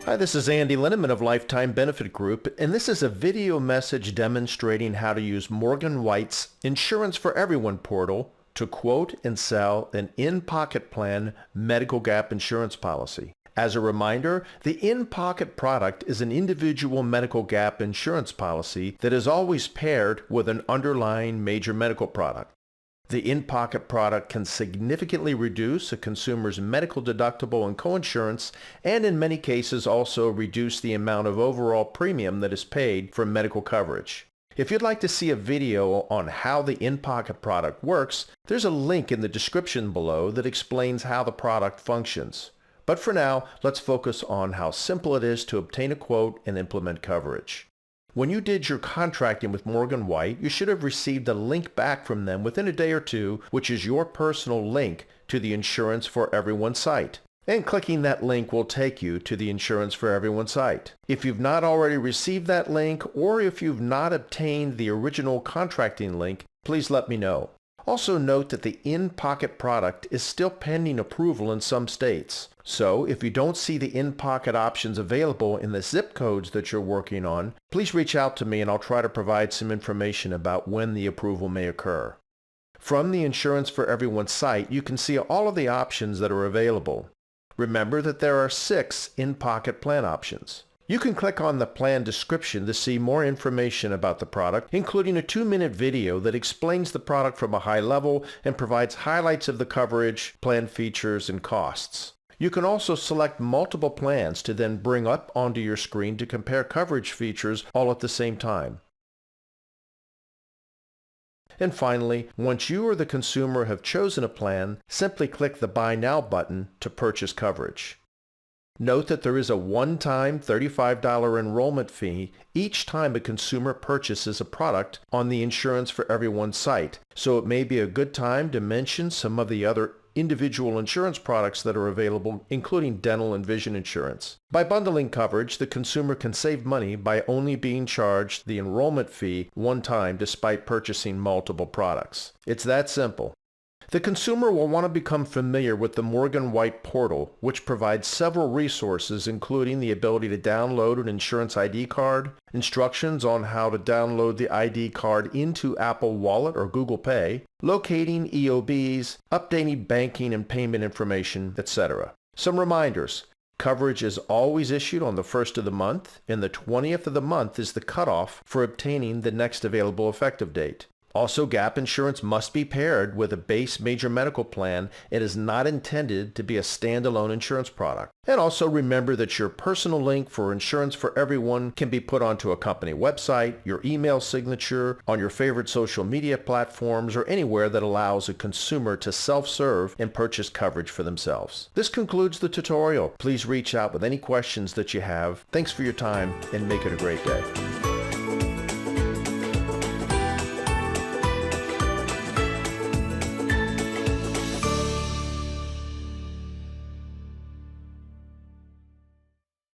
Hi, this is Andy Linneman of Lifetime Benefit Group, and this is a video message demonstrating how to use Morgan White's Insurance for Everyone portal to quote and sell an InPocket plan medical gap insurance policy. As a reminder, the InPocket product is an individual medical gap insurance policy that is always paired with an underlying major medical product. The InPocket product can significantly reduce a consumer's medical deductible and coinsurance, and in many cases also reduce the amount of overall premium that is paid for medical coverage. If you'd like to see a video on how the InPocket product works, there's a link in the description below that explains how the product functions. But for now, let's focus on how simple it is to obtain a quote and implement coverage. When you did your contracting with Morgan White, you should have received a link back from them within a day or two, which is your personal link to the Insurance for Everyone site. And clicking that link will take you to the Insurance for Everyone site. If you've not already received that link, or if you've not obtained the original contracting link, please let me know. Also note that the InPocket product is still pending approval in some states. So if you don't see the InPocket options available in the zip codes that you're working on, please reach out to me and I'll try to provide some information about when the approval may occur. From the Insurance for Everyone site, you can see all of the options that are available. Remember that there are 6 InPocket plan options. You can click on the plan description to see more information about the product, including a 2-minute video that explains the product from a high level and provides highlights of the coverage, plan features, and costs. You can also select multiple plans to then bring up onto your screen to compare coverage features all at the same time. And finally, once you or the consumer have chosen a plan, simply click the Buy Now button to purchase coverage. Note that there is a one-time $35 enrollment fee each time a consumer purchases a product on the Insurance for Everyone site, so it may be a good time to mention some of the other individual insurance products that are available, including dental and vision insurance. By bundling coverage, the consumer can save money by only being charged the enrollment fee one time despite purchasing multiple products. It's that simple. The consumer will want to become familiar with the Morgan White portal, which provides several resources including the ability to download an insurance ID card, instructions on how to download the ID card into Apple Wallet or Google Pay, locating EOBs, updating banking and payment information, etc. Some reminders. Coverage is always issued on the 1st of the month, and the 20th of the month is the cutoff for obtaining the next available effective date. Also, gap insurance must be paired with a base major medical plan. It is not intended to be a standalone insurance product. And also remember that your personal link for Insurance for Everyone can be put onto a company website, your email signature, on your favorite social media platforms, or anywhere that allows a consumer to self-serve and purchase coverage for themselves. This concludes the tutorial. Please reach out with any questions that you have. Thanks for your time and make it a great day.